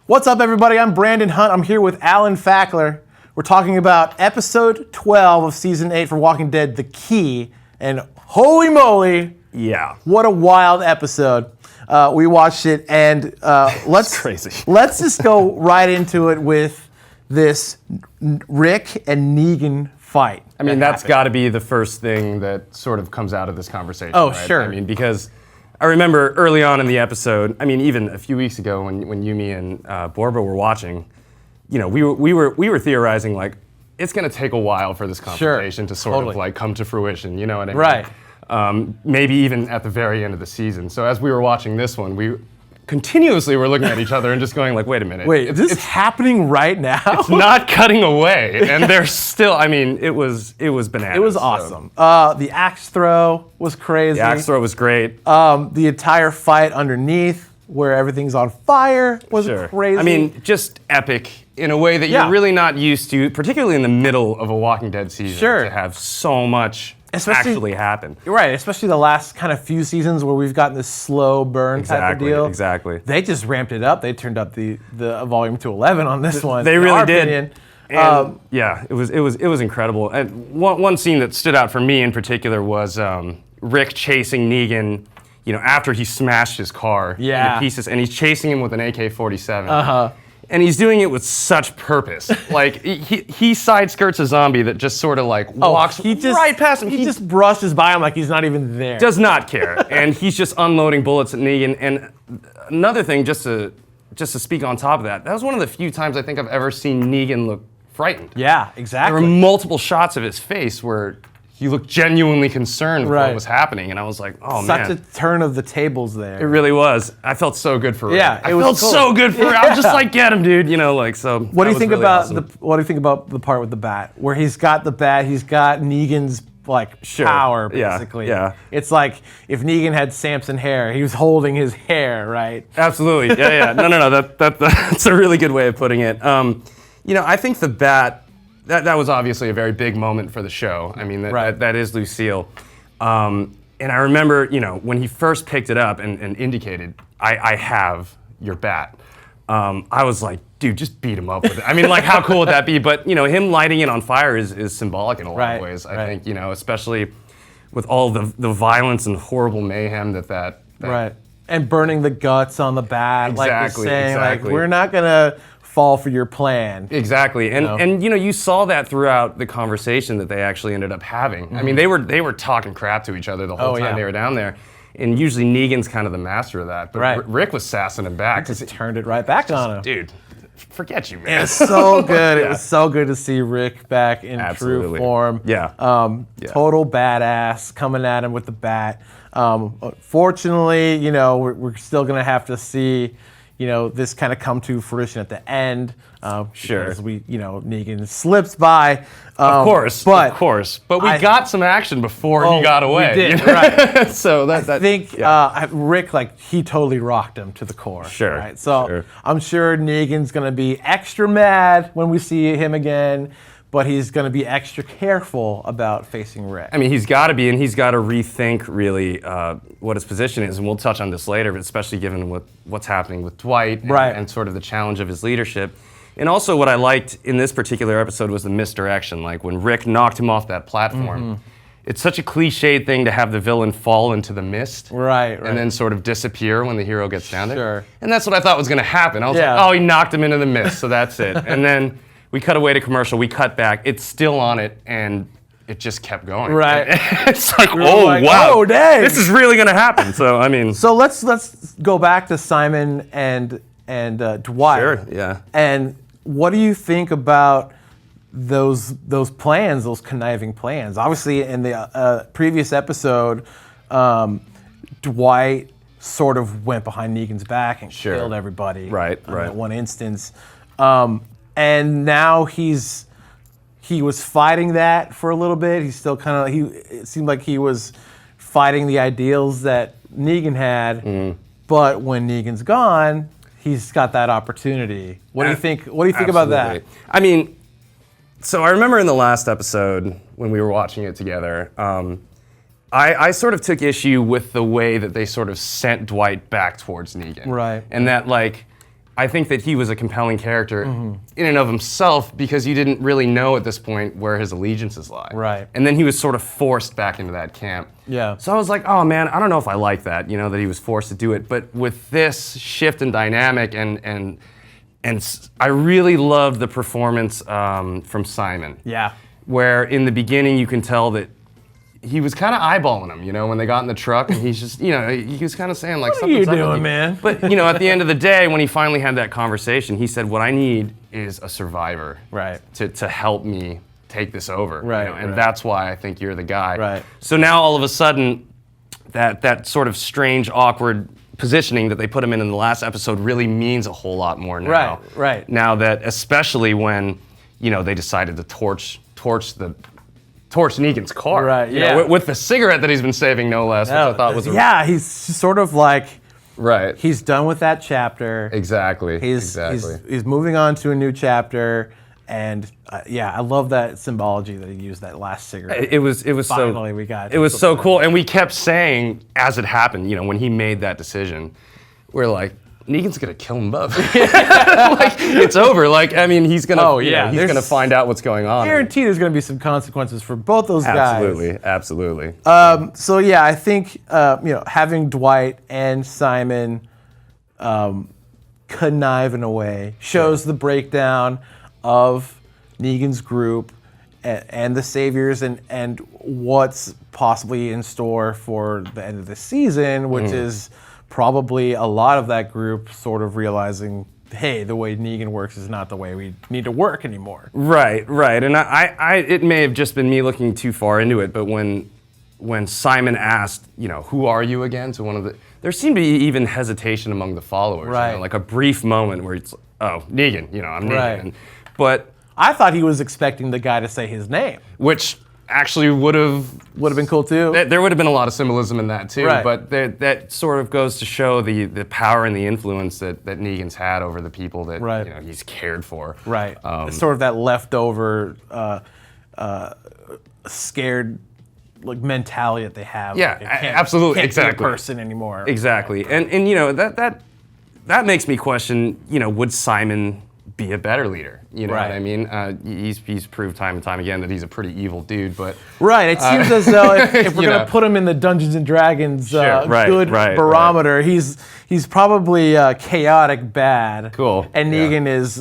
What's up, everybody? I'm Brandon Hunt. I'm here with Alan Fackler. We're talking about episode 12 of season 8 for Walking Dead, The Key. And holy moly, yeah, what a wild episode. We watched it, and let's crazy. Let's just go right into it with this Rick and Negan fight. I mean, that's got to be the first thing that sort of comes out of this conversation. Oh, right? sure. I mean, because I remember early on in the episode, I mean, even a few weeks ago when Yumi and Borba were watching, you know, we were theorizing like it's going to take a while for this confrontation to sort of like come to fruition. You know what I mean? Right. Maybe even at the very end of the season. So as we were watching this one, we continuously were looking at each other and just going like, wait a minute. Wait, is this happening right now? It's not cutting away, and they're still. I mean, it was bananas. It was awesome. The axe throw was crazy. The axe throw was great. The entire fight underneath, where everything's on fire, was crazy. I mean, just epic in a way that you're really not used to, particularly in the middle of a Walking Dead season, to have so much actually happen. Right, especially the last kind of few seasons where we've gotten this slow burn type of deal. Exactly. They just ramped it up. They turned up the volume to 11 on this one. They really did. Opinion. And yeah, it was incredible. And one scene that stood out for me in particular was Rick chasing Negan, you know, after he smashed his car into pieces, and he's chasing him with an AK-47. And he's doing it with such purpose. Like, he side skirts a zombie that just sort of like walks right past him. He just brushes by him like he's not even there. Does not care. And he's just unloading bullets at Negan. And another thing, just to speak on top of that, that was one of the few times I think I've ever seen Negan look frightened. Yeah, exactly. There were multiple shots of his face where he looked genuinely concerned with what was happening, and I was like, "Oh man!" Such a turn of the tables there. It really was. I felt so good for Rick. Yeah, I felt so good for Rick. I was just like, "Get him, dude!" You know, like so. What do you think about What do you think about the part with the bat, where he's got the bat? He's got Negan's power, basically. Yeah. It's like if Negan had Samson hair, he was holding his hair, right? Absolutely. Yeah. No. That's a really good way of putting it. You know, I think the bat. That was obviously a very big moment for the show. I mean, that is Lucille. And I remember, you know, when he first picked it up and indicated, I have your bat, I was like, dude, just beat him up with it. I mean, like, how cool would that be? But, you know, him lighting it on fire is symbolic in a lot of ways. I think, you know, especially with all the violence and horrible mayhem that Right. And burning the guts on the bat. Exactly, like saying, like, we're not going to fall for your plan. Exactly, and you know, you saw that throughout the conversation that they actually ended up having. I mean, they were talking crap to each other the whole time they were down there, and usually Negan's kind of the master of that. But Rick was sassing him back. Just turned it right back on him. Dude, forget you, man. It was so good. It was so good to see Rick back in true form. Yeah. Total badass coming at him with the bat. Fortunately, you know, we're still gonna have to see, you know, this kind of come to fruition at the end. Because Negan slips by. Of course. But we got some action before he got away. We did, you know? right. So I think Rick, like, he totally rocked him to the core. Sure. Right? So I'm sure Negan's going to be extra mad when we see him again, but he's going to be extra careful about facing Rick. I mean, he's got to be, and he's got to rethink really what his position is, and we'll touch on this later, but especially given what's happening with Dwight and sort of the challenge of his leadership. And also what I liked in this particular episode was the misdirection, like when Rick knocked him off that platform. It's such a cliched thing to have the villain fall into the mist and then sort of disappear when the hero gets down there. And that's what I thought was going to happen. I was like, oh, he knocked him into the mist, so that's it. And then we cut away to commercial, we cut back, it's still on it, and it just kept going. Right. It's like, wow, oh, dang. This is really going to happen. So, I mean. So let's go back to Simon and Dwight. Sure, yeah. And what do you think about those plans, those conniving plans? Obviously, in the previous episode, Dwight sort of went behind Negan's back and killed everybody. Right. In that one instance. And now he was fighting that for a little bit. He's still it seemed like he was fighting the ideals that Negan had. But when Negan's gone, he's got that opportunity. What do you think? What do you think about that? I mean, so I remember in the last episode when we were watching it together, I sort of took issue with the way that they sort of sent Dwight back towards Negan. Right. And that, like, I think that he was a compelling character in and of himself because you didn't really know at this point where his allegiances lie. Right. And then he was sort of forced back into that camp. Yeah. So I was like, oh man, I don't know if I like that, that he was forced to do it. But with this shift in dynamic and I really loved the performance from Simon. Yeah. Where in the beginning you can tell that he was kind of eyeballing him, when they got in the truck, and he's just, he was kind of saying like, "What are you doing, man?" But at the end of the day, when he finally had that conversation, he said, "What I need is a survivor, right, to help me take this over, right, and that's why I think you're the guy." Right. So now all of a sudden, that sort of strange, awkward positioning that they put him in the last episode really means a whole lot more now. Right. Now that, especially when, they decided to torch Negan's car. Right, yeah. With the cigarette that he's been saving, no less, which I thought was he's sort of like, right. He's done with that chapter. Exactly. He's moving on to a new chapter, and I love that symbology that he used, that last cigarette. It was Finally, so we got it was so cool, and we kept saying as it happened, when he made that decision, we're like, Negan's gonna kill them both. Like, it's over. Like, I mean, he's gonna. He's gonna find out what's going on. Guaranteed, there's gonna be some consequences for both those guys. Absolutely. So I think having Dwight and Simon connive in a way shows the breakdown of Negan's group and the Saviors and what's possibly in store for the end of the season, which is probably a lot of that group sort of realizing, hey, the way Negan works is not the way we need to work anymore. Right. And I it may have just been me looking too far into it, but when Simon asked, who are you again, to one of the, there seemed to be even hesitation among the followers. Right. Like a brief moment where it's, oh, Negan, I'm Negan. Right. But I thought he was expecting the guy to say his name, which actually would have been cool too. There would have been a lot of symbolism in that too. Right. But that sort of goes to show the power and the influence that Negan's had over the people that he's cared for. Right. Sort of that leftover, scared mentality that they have. Yeah, absolutely, can't exactly. Be a person anymore. Exactly, and that makes me question. Would Simon be a better leader? You know what I mean? He's proved time and time again that he's a pretty evil dude, but it seems as though if we're gonna put him in the Dungeons and Dragons good barometer, he's probably chaotic bad. Cool. And Negan is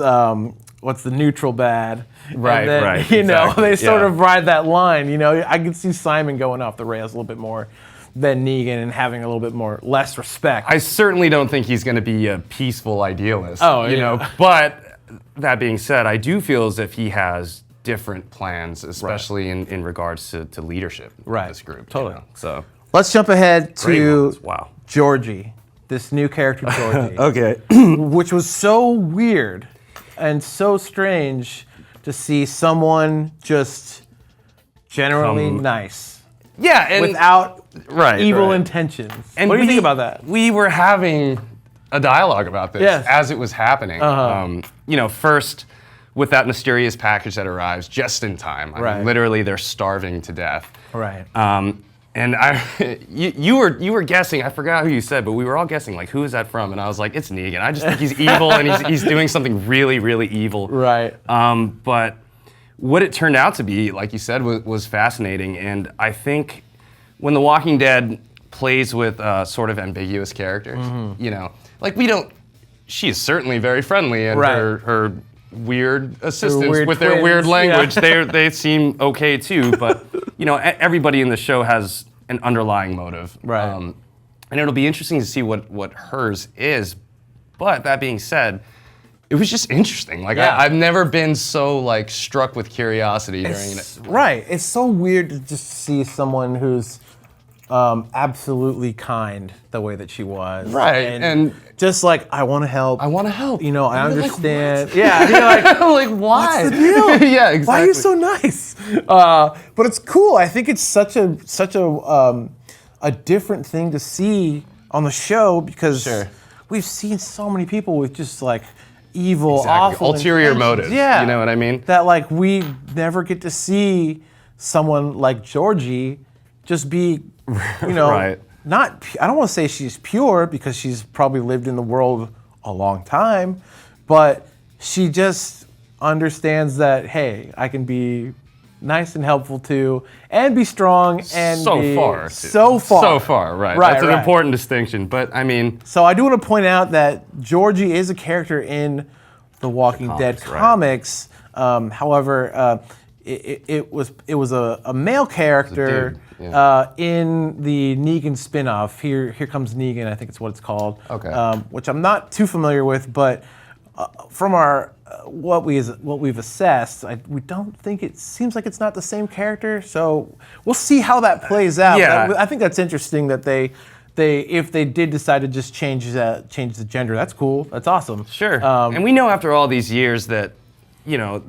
what's the neutral bad? Right. Exactly. They sort of ride that line. I could see Simon going off the rails a little bit more than Negan and having a little bit more less respect. I certainly don't think he's going to be a peaceful idealist. Oh, But that being said, I do feel as if he has different plans, especially in regards to leadership of this group. Totally. So let's jump ahead to Wow. Georgie, this new character, Georgie. Okay. Which was so weird and so strange to see someone just generally nice. Yeah, and without evil intentions. And what do you think about that? We were having a dialogue about this as it was happening. First with that mysterious package that arrives just in time. I mean, literally, they're starving to death. Right. And you were guessing. I forgot who you said, but we were all guessing like, who is that from? And I was like, it's Negan. I just think he's evil, and he's doing something really, really evil. Right. But what it turned out to be, like you said, was fascinating. And I think when The Walking Dead plays with sort of ambiguous characters, like she is certainly very friendly, and her weird assistants with their weird language, they seem okay too. But everybody in the show has an underlying motive, and it'll be interesting to see what hers is. But that being said, it was just interesting. Like I've never been so struck with curiosity during it. Right. It's so weird to just see someone who's absolutely kind the way that she was. Right. And just I want to help. I want to help. I understand. Like, you're like, why? What's the deal? Yeah, exactly. Why are you so nice? But it's cool. I think it's such a different thing to see on the show because we've seen so many people with just evil, awful ulterior motives. Yeah. You know what I mean? That we never get to see someone like Georgie just be, not, I don't want to say she's pure because she's probably lived in the world a long time, but she just understands that, hey, I can be nice and helpful too, and be strong and so be far, right? Right, That's an right. important distinction. But I mean, so I do want to point out that Georgie is a character in the Walking Dead comics. However, it was a male character in the Negan spinoff. Here Comes Negan, I think it's what it's called. Okay. Which I'm not too familiar with, but from our what we've assessed, we don't think it seems like it's not the same character. So we'll see how that plays out. Yeah. I think that's interesting that they if they did decide to just change the gender, that's cool. That's awesome. Sure. And we know after all these years that, you know,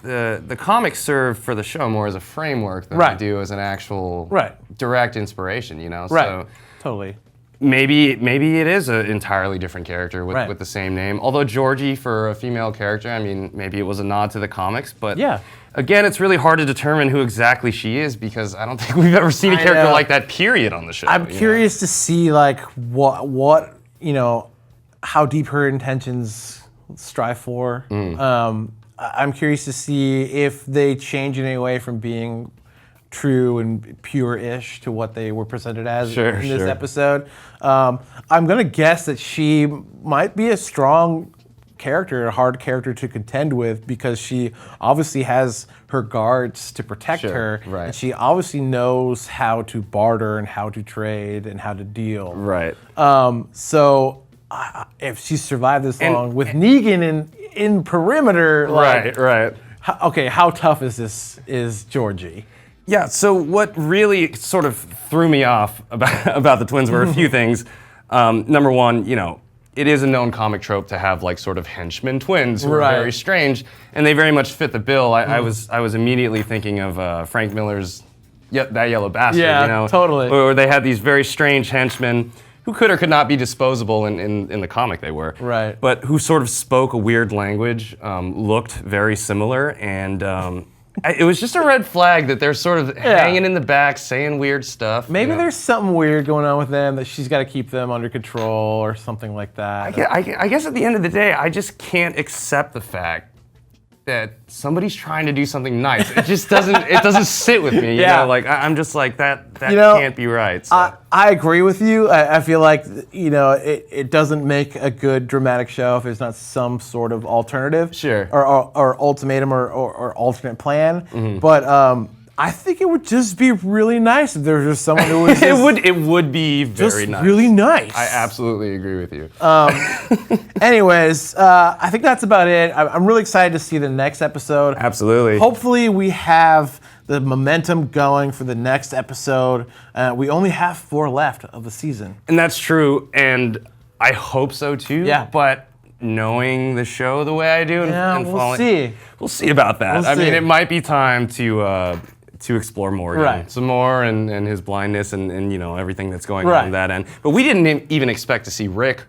the comics serve for the show more as a framework than they do as an actual direct inspiration, you know? Right. So totally. Maybe it is an entirely different character with the same name. Although Georgie, for a female character, I mean, maybe it was a nod to the comics, but again, it's really hard to determine who exactly she is because I don't think we've ever seen a character like that, period, on the show. I'm curious to see like what you know, how deep her intentions strive for. I'm curious to see if they change in any way from being true and pure-ish to what they were presented as in this episode. I'm gonna guess that she might be a strong character, a hard character to contend with because she obviously has her guards to protect her, and she obviously knows how to barter and how to trade and how to deal. Right. So if she survived this long with Negan in perimeter, like, okay, how tough is Georgie? Yeah, so what really sort of threw me off about the twins were a few things. Number one, you know, it is a known comic trope to have like sort of henchmen twins who are very strange, and they very much fit the bill. I was immediately thinking of Frank Miller's That Yellow Bastard, you know? Totally. Where they had these very strange henchmen who could or could not be disposable in the comic they were. Right. But who sort of spoke a weird language, looked very similar, and it was just a red flag that they're sort of hanging in the back, saying weird stuff. Maybe there's something weird going on with them that she's got to keep them under control or something like that. I guess at the end of the day, I just can't accept the fact that somebody's trying to do something nice. It just doesn't sit with me. You know? Like I'm just like that can't be right. So. I agree with you. I feel like, you know, it doesn't make a good dramatic show if there's not some sort of alternative, or ultimatum or alternate plan. But I think it would just be really nice if there was just someone who was just, it would be very nice. Really nice. I absolutely agree with you. Anyways, I think that's about it. I'm really excited to see the next episode. Absolutely. Hopefully we have the momentum going for the next episode. We only have 4 left of the season. And that's true, and I hope so too. Yeah. But knowing the show the way I do and we'll see. We'll see about that. I mean, it might be time to explore Morgan some more and his blindness and you know everything that's going on that end. But we didn't even expect to see Rick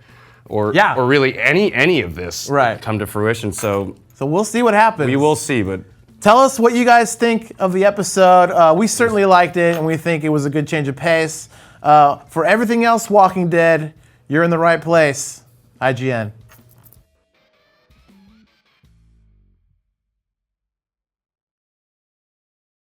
or really any of this come to fruition. So we'll see what happens. We will see, but tell us what you guys think of the episode. We certainly liked it, and we think it was a good change of pace. For everything else Walking Dead, you're in the right place. IGN.